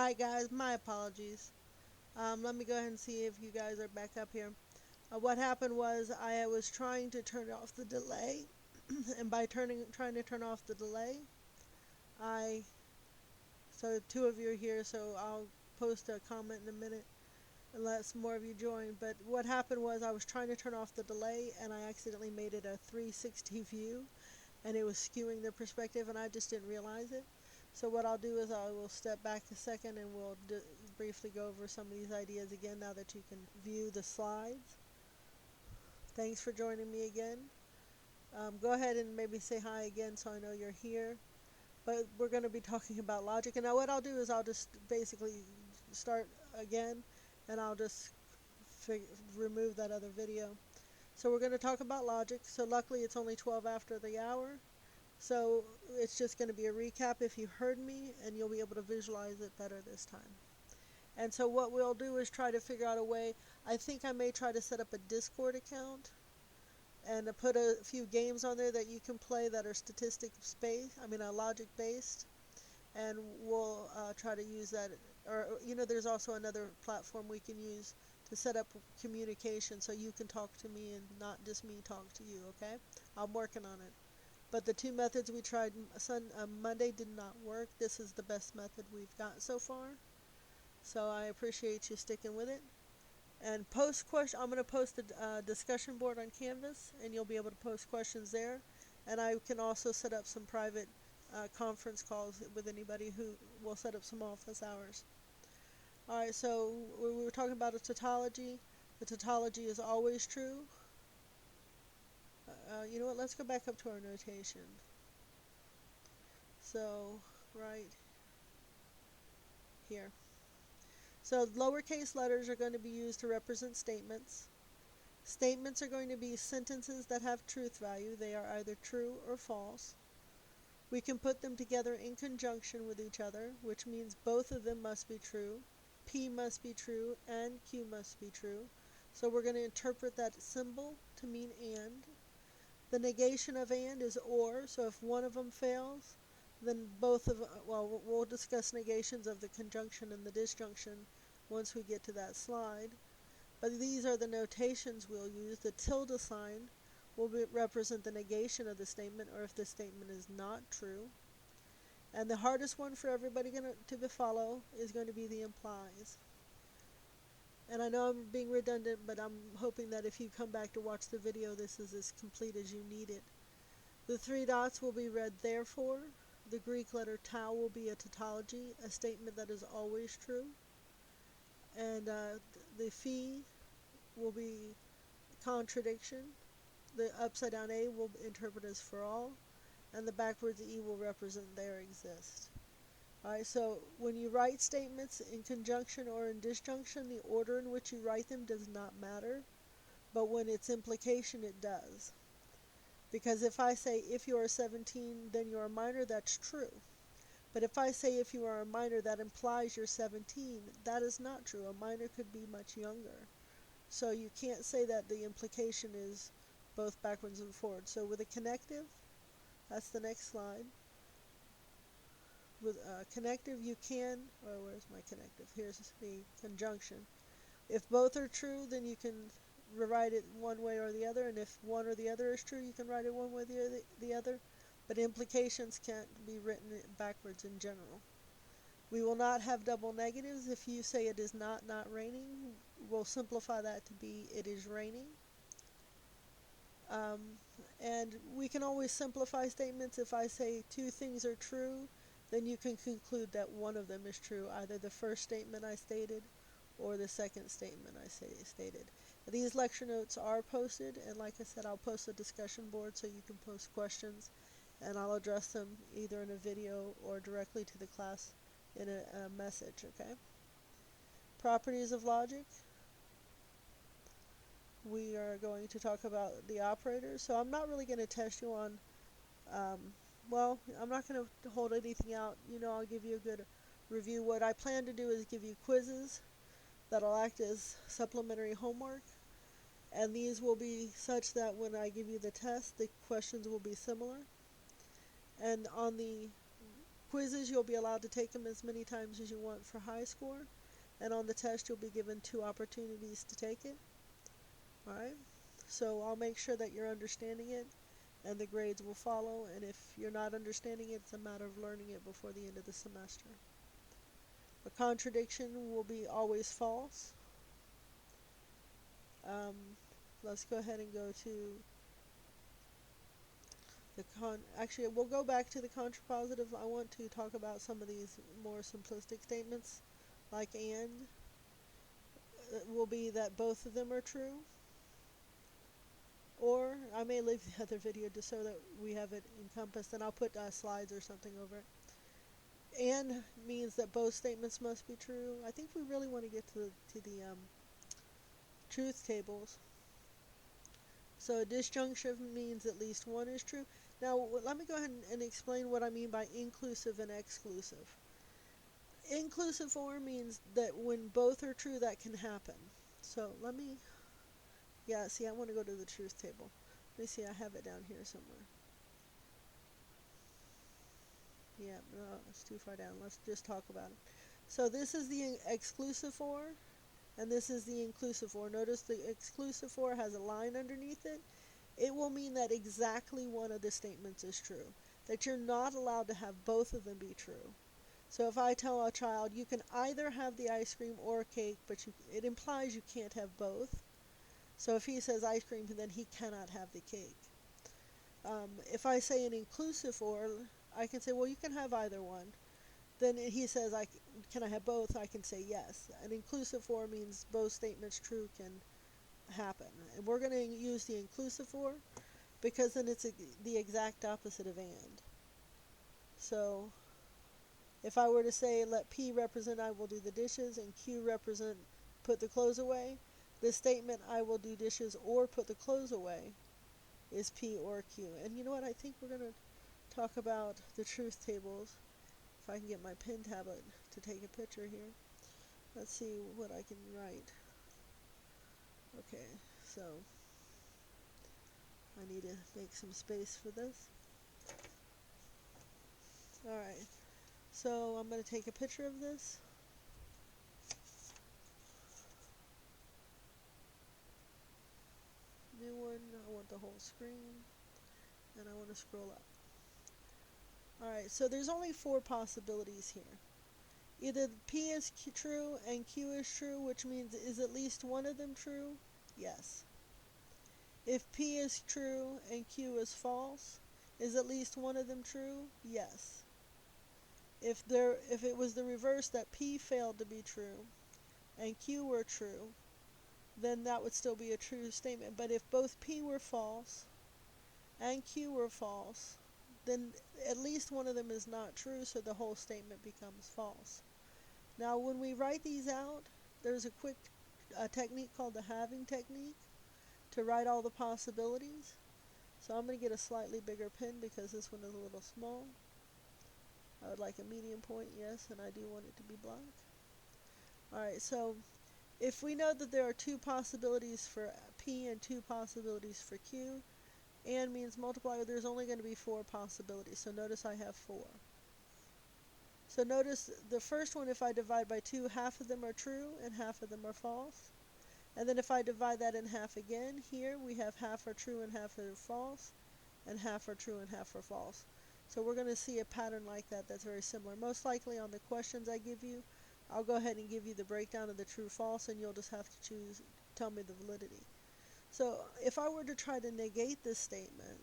Alright guys, my apologies. Let me go ahead and see if you guys are back up here. What happened was I was trying to turn off the delay, and by trying to turn off the delay, so two of you are here, so I'll post a comment in a minute and let some more of you join. But what happened was I was trying to turn off the delay and I accidentally made it a 360 view, and it was skewing the perspective, and I just didn't realize it. So what I'll do is I will step back a second and we'll briefly go over some of these ideas again now that you can view the slides. Thanks for joining me again. Go ahead and maybe say hi again so I know you're here. But we're going to be talking about logic. And now what I'll do is I'll just basically start again, and I'll just remove that other video. So we're going to talk about logic. So luckily it's only 12 after the hour. So it's just going to be a recap if you heard me, and you'll be able to visualize it better this time. And so what we'll do is try to figure out a way. I think I may try to set up a Discord account and put a few games on there that you can play that are logic based, and we'll try to use that. Or there's also another platform we can use to set up communication so you can talk to me and not just me talk to you. Okay, I'm working on it. But the two methods we tried Monday did not work. This is the best method we've got so far. So I appreciate you sticking with it. And I'm going to post a discussion board on Canvas, and you'll be able to post questions there. And I can also set up some private conference calls with anybody who will set up some office hours. Alright, so we were talking about a tautology. The tautology is always true. You know what, let's go back up to our notation. So, right here. So lowercase letters are going to be used to represent statements. Statements are going to be sentences that have truth value. They are either true or false. We can put them together in conjunction with each other, which means both of them must be true. P must be true and Q must be true. So we're going to interpret that symbol to mean and. The negation of and is or, so if one of them fails, then we'll discuss negations of the conjunction and the disjunction once we get to that slide. But these are the notations we'll use. The tilde sign will represent the negation of the statement, or if the statement is not true. And the hardest one for everybody to follow is going to be the implies. And I know I'm being redundant, but I'm hoping that if you come back to watch the video, this is as complete as you need it. The three dots will be read therefore. The Greek letter tau will be a tautology, a statement that is always true. And the phi will be contradiction. The upside down A will interpret as for all. And the backwards E will represent there exist. Alright, so when you write statements in conjunction or in disjunction, the order in which you write them does not matter. But when it's implication, it does. Because if I say, if you are 17, then you are a minor, that's true. But if I say, if you are a minor, that implies you're 17, that is not true. A minor could be much younger. So you can't say that the implication is both backwards and forwards. So with a connective, that's the next slide. With connective, you can, where's my connective? Here's the conjunction. If both are true, then you can rewrite it one way or the other, and if one or the other is true, you can write it one way or the other, but implications can't be written backwards in general. We will not have double negatives. If you say it is not raining, we'll simplify that to be it is raining. And we can always simplify statements. If I say two things are true, then you can conclude that one of them is true, either the first statement I stated or the second statement I stated. These lecture notes are posted, and like I said, I'll post a discussion board so you can post questions, and I'll address them either in a video or directly to the class in a message, okay? Properties of logic. We are going to talk about the operators. So I'm not really going to test you on, I'm not going to hold anything out. I'll give you a good review. What I plan to do is give you quizzes that'll act as supplementary homework. And these will be such that when I give you the test, the questions will be similar. And on the quizzes, you'll be allowed to take them as many times as you want for high score. And on the test, you'll be given 2 opportunities to take it. Alright? So I'll make sure that you're understanding it, and the grades will follow. And if you're not understanding it, it's a matter of learning it before the end of the semester. A contradiction will be always false. Let's go ahead and go to the actually, we'll go back to the contrapositive. I want to talk about some of these more simplistic statements, like and. It will be that both of them are true. Or I may leave the other video just so that we have it encompassed, and I'll put slides or something over it. And means that both statements must be true. I think we really want to get to the truth tables. So a disjunctive means at least one is true. Now let me go ahead and explain what I mean by inclusive and exclusive. Inclusive or means that when both are true, that can happen. So let me, see, I want to go to the truth table. Let me see, I have it down here somewhere. Yeah, no, it's too far down. Let's just talk about it. So this is the exclusive or, and this is the inclusive or. Notice the exclusive or has a line underneath it. It will mean that exactly one of the statements is true, that you're not allowed to have both of them be true. So if I tell a child, you can either have the ice cream or cake, but it implies you can't have both. So if he says ice cream, then he cannot have the cake. If I say an inclusive or, I can say, well, you can have either one. Then he says, can I have both? I can say yes. An inclusive or means both statements true can happen. And we're going to use the inclusive or because then it's the exact opposite of and. So if I were to say, let P represent I will do the dishes and Q represent put the clothes away, the statement I will do dishes or put the clothes away is P or Q. And you know what? I think we're going to talk about the truth tables. If I can get my pen tablet to take a picture here. Let's see what I can write. Okay, so I need to make some space for this. Alright, so I'm going to take a picture of this. New one, I want the whole screen, and I want to scroll up. Alright, so there's only 4 possibilities here. Either P is true and Q is true, which means is at least one of them true? Yes. If P is true and Q is false, is at least one of them true? Yes. If it was the reverse, that P failed to be true and Q were true, then that would still be a true statement. But if both P were false and Q were false, then at least one of them is not true, so the whole statement becomes false. Now when we write these out, there's a quick technique called the halving technique to write all the possibilities. So I'm going to get a slightly bigger pen because this one is a little small. I would like a medium point, yes, and I do want it to be black. Alright, so if we know that there are 2 possibilities for P and 2 possibilities for Q, and means multiply, there's only going to be 4 possibilities. So notice I have 4. So notice the first one, if I divide by 2, half of them are true and half of them are false. And then if I divide that in half again, here we have half are true and half are false, and half are true and half are false. So we're going to see a pattern like that that's very similar. Most likely on the questions I give you, I'll go ahead and give you the breakdown of the true-false, and you'll just have to tell me the validity. So if I were to try to negate this statement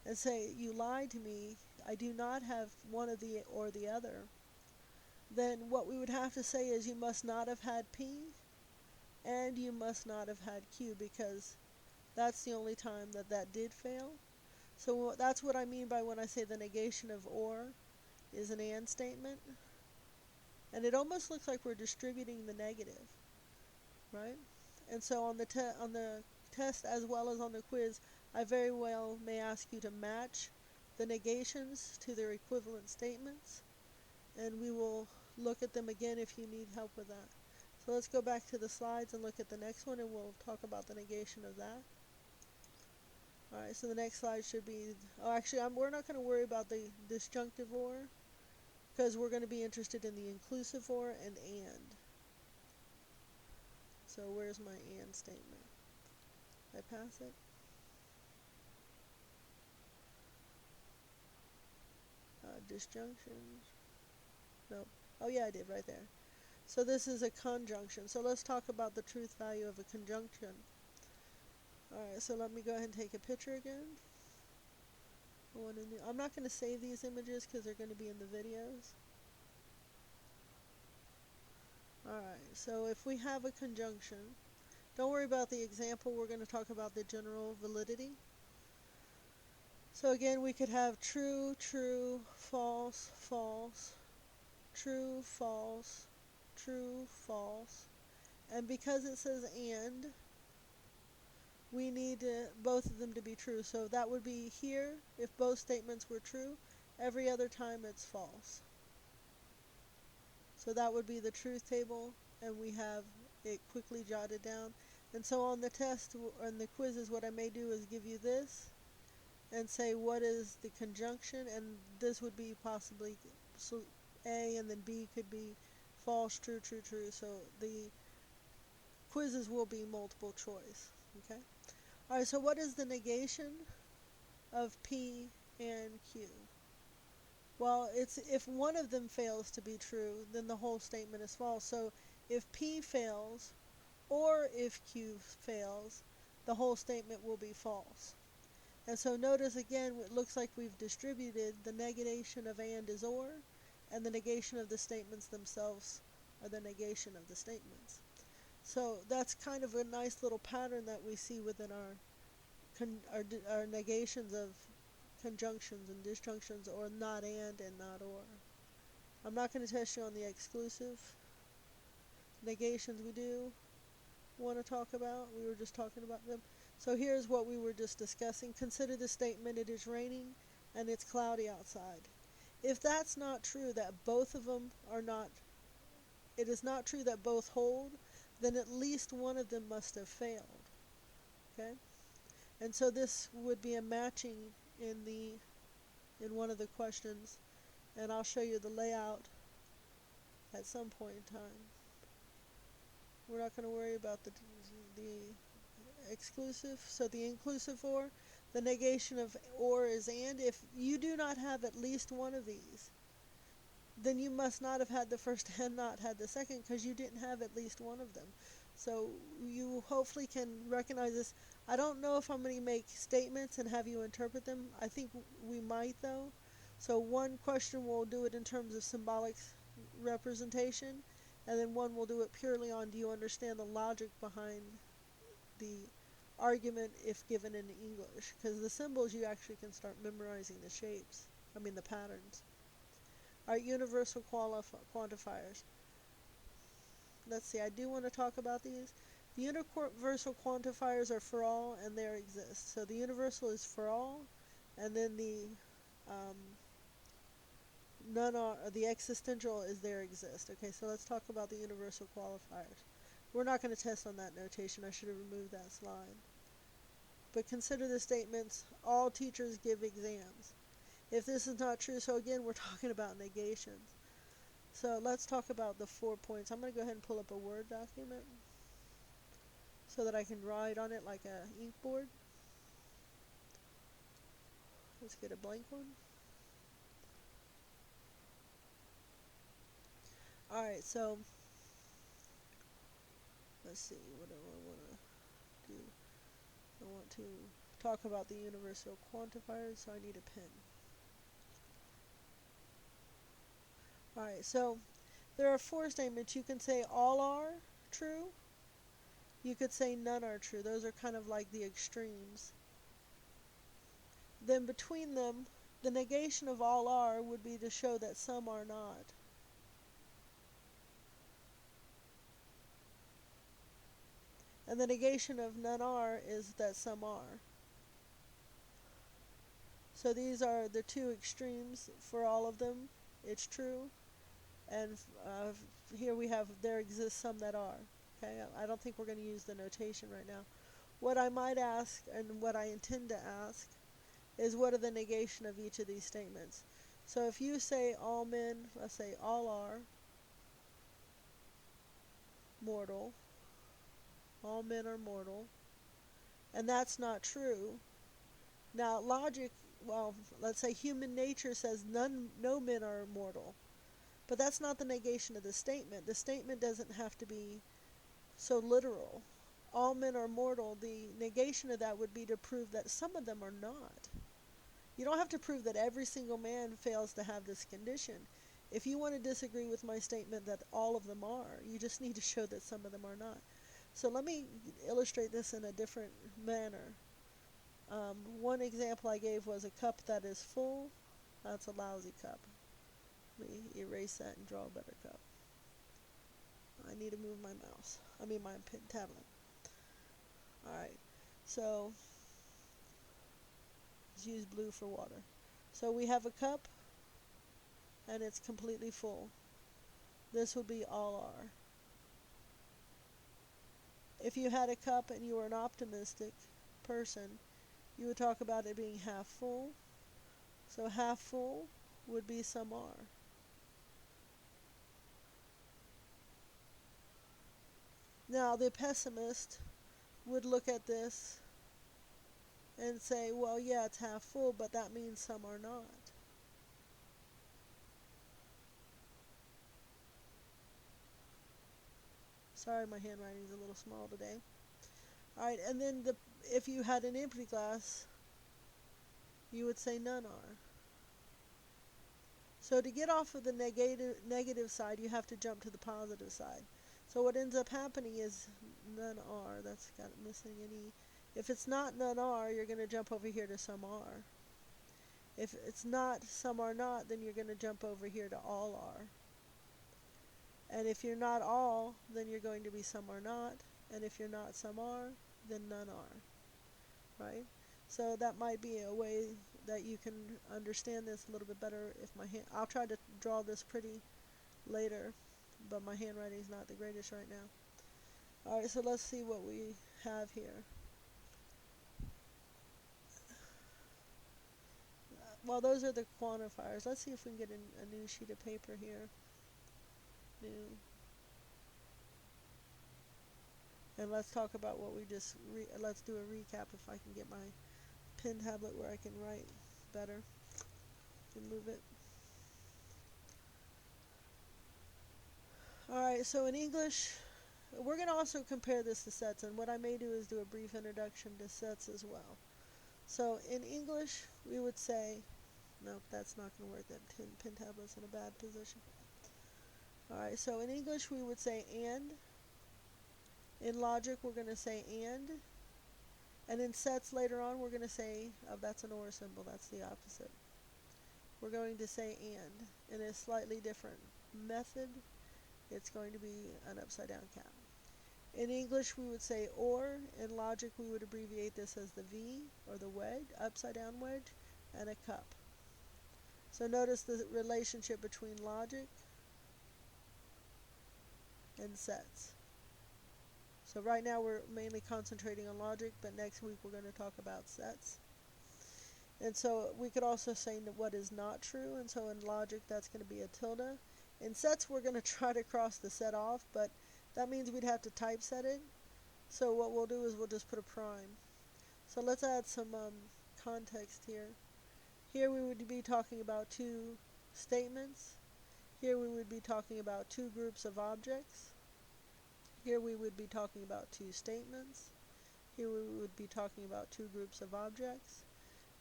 and say, you lied to me, I do not have one of the or the other, then what we would have to say is you must not have had P and you must not have had Q, because that's the only time that did fail. So that's what I mean by when I say the negation of or is an and statement. And it almost looks like we're distributing the negative, right? And so on the test as well as on the quiz, I very well may ask you to match the negations to their equivalent statements, and we will look at them again if you need help with that. So let's go back to the slides and look at the next one, and we'll talk about the negation of that. Alright, so the next slide should be, we're not going to worry about the disjunctive or. because we're going to be interested in the inclusive for and. So where's my and statement? Did I pass it? Disjunctions. Nope. Oh yeah, I did right there. So this is a conjunction. So let's talk about the truth value of a conjunction. Alright, so let me go ahead and take a picture again. I'm not going to save these images because they're going to be in the videos. Alright, so if we have a conjunction, don't worry about the example, we're going to talk about the general validity. So again, we could have true, true, false, false, true, false, true, false. And because it says and, we need both of them to be true. So that would be here, if both statements were true, every other time it's false. So that would be the truth table, and we have it quickly jotted down. And so on the test, on the quizzes, what I may do is give you this, and say what is the conjunction, and this would be possibly so A, and then B could be false, true, true, true. So the quizzes will be multiple choice. Okay. Alright, so what is the negation of P and Q? Well, it's if one of them fails to be true, then the whole statement is false. So if P fails, or if Q fails, the whole statement will be false. And so notice again, it looks like we've distributed the negation of and is or, and the negation of the statements themselves are the negation of the statements. So that's kind of a nice little pattern that we see within our negations of conjunctions and disjunctions, or not and not or. I'm not going to test you on the exclusive negations we do want to talk about. We were just talking about them. So here's what we were just discussing. Consider the statement, it is raining and it's cloudy outside. If that's not true, that both of them are not, it is not true that both hold, then at least one of them must have failed. Okay? And so this would be a matching in one of the questions, and I'll show you the layout at some point in time. We're not going to worry about the exclusive. So the inclusive or, the negation of or is and. If you do not have at least one of these, then you must not have had the first and not had the second, because you didn't have at least one of them. So you hopefully can recognize this. I don't know if I'm going to make statements and have you interpret them. I think we might though. So one question we'll do it in terms of symbolic representation, and then one will do it purely on, do you understand the logic behind the argument if given in English? Because the symbols, you actually can start memorizing the shapes, the patterns. Alright, universal quantifiers. Let's see, I do want to talk about these. The universal quantifiers are for all, and there exist. So the universal is for all, and then the none are, the existential is there exist. Okay, so let's talk about the universal qualifiers. We're not going to test on that notation. I should have removed that slide. But consider the statements, all teachers give exams. If this is not true, so again, we're talking about negations. So let's talk about the 4 points. I'm going to go ahead and pull up a Word document so that I can write on it like a ink board. Let's get a blank one. Alright, so let's see, what do I want to do? I want to talk about the universal quantifiers, so I need a pen. Alright, so there are 4 statements. You can say all are true. You could say none are true. Those are kind of like the extremes. Then between them, the negation of all are would be to show that some are not. And the negation of none are is that some are. So these are the 2 extremes for all of them. It's true. And here we have there exist some that are. Okay, I don't think we're going to use the notation right now. What I might ask, and what I intend to ask, is what are the negation of each of these statements. So if you say all men, let's say all are mortal, all men are mortal, and that's not true. Now logic, well, let's say human nature says no men are mortal, but that's not the negation of the statement. The statement doesn't have to be so literal. All men are mortal, the negation of that would be to prove that some of them are not. You don't have to prove that every single man fails to have this condition. If you want to disagree with my statement that all of them are, you just need to show that some of them are not. So let me illustrate this in a different manner. One example I gave was a cup that is full. That's a lousy cup. Let me erase that and draw a better cup. I need to move my mouse. My tablet. Alright, so let's use blue for water. So we have a cup and it's completely full. This would be all are. If you had a cup and you were an optimistic person, you would talk about it being half full. So half full would be some are. Now the pessimist would look at this and say, well, yeah, it's half full, but that means some are not. Sorry, my handwriting's a little small today. Alright, and then if you had an empty glass, you would say none are. So to get off of the negative side, you have to jump to the positive side. So what ends up happening is none are. That's got missing an E. If it's not none are, you're going to jump over here to some are. If it's not some are not, then you're going to jump over here to all are. And if you're not all, then you're going to be some are not. And if you're not some are, then none are. Right? So that might be a way that you can understand this a little bit better. I'll try to draw this pretty later, but my handwriting is not the greatest right now. Alright, so let's see what we have here. Well, those are the quantifiers. Let's see if we can get a new sheet of paper here. New. And let's talk about what we just, let's do a recap if I can get my pen tablet where I can write better. And move it. Alright, so in English, we're going to also compare this to sets, and what I may do is do a brief introduction to sets as well. So in English, we would say, nope, that's not going to work. That pen tablet's in a bad position. Alright, so in English, we would say and. In logic, we're going to say and. And in sets later on, we're going to say, oh, that's an or symbol, that's the opposite. We're going to say and. In a slightly different method, it's going to be an upside down cap. In English, we would say or. In logic, we would abbreviate this as the V, or the wedge, upside down wedge, and a cup. So notice the relationship between logic and sets. So right now we're mainly concentrating on logic, but next week we're going to talk about sets. And so we could also say what is not true, and so in logic that's going to be a tilde. In sets we're going to try to cross the set off, but that means we'd have to typeset it. So what we'll do is we'll just put a prime. So let's add some context here. Here we would be talking about two statements. Here we would be talking about two groups of objects. Here we would be talking about two statements. Here we would be talking about two groups of objects.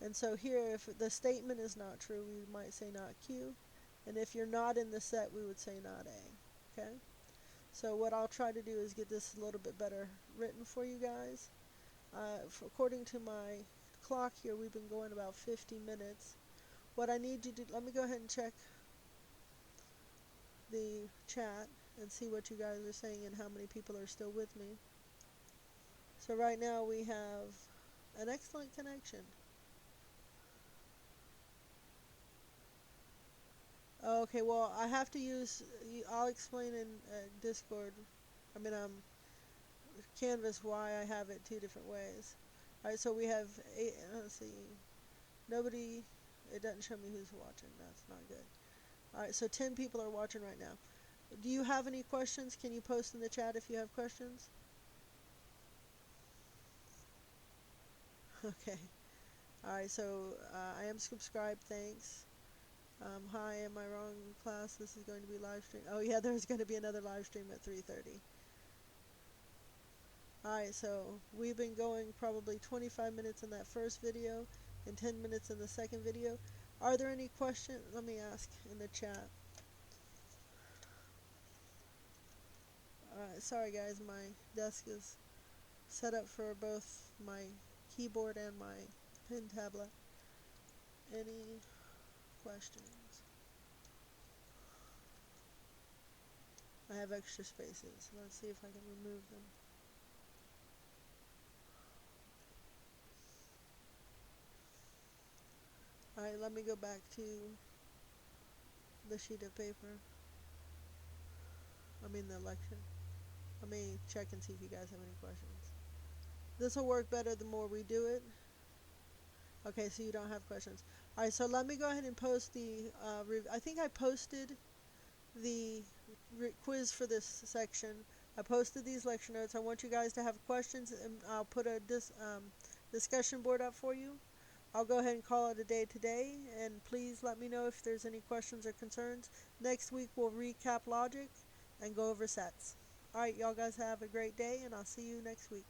And so here, if the statement is not true, we might say not Q. And if you're not in the set, we would say not A. Okay? So what I'll try to do is get this a little bit better written for you guys. According to my clock here, we've been going about 50 minutes. What I need to do, let me go ahead and check the chat and see what you guys are saying and how many people are still with me. So right now we have an excellent connection. Okay, well I have to use, I'll explain in Discord, Canvas why I have it two different ways. Alright, so we have, let's see, nobody, It doesn't show me who's watching. That's not good. Alright, so 10 people are watching right now. Do you have any questions? Can you post in the chat if you have questions? Okay. Alright, so I am subscribed. Thanks. Hi, am I wrong, class? This is going to be live stream. Oh yeah, there's going to be another live stream at 3:30. Alright, so we've been going probably 25 minutes in that first video and 10 minutes in the second video. Are there any questions? Let me ask in the chat. Sorry guys, my desk is set up for both my keyboard and my pen tablet. Any questions? I have extra spaces. Let's see if I can remove them. Alright, let me go back to the sheet of paper. I mean the lecture. Let me check and see if you guys have any questions. This will work better the more we do it. Okay, so you don't have questions. Alright, so let me go ahead and post the, I think I posted the quiz for this section. I posted these lecture notes. I want you guys to have questions, and I'll put a discussion board up for you. I'll go ahead and call it a day today, and please let me know if there's any questions or concerns. Next week we'll recap logic and go over sets. Alright, y'all guys have a great day, and I'll see you next week.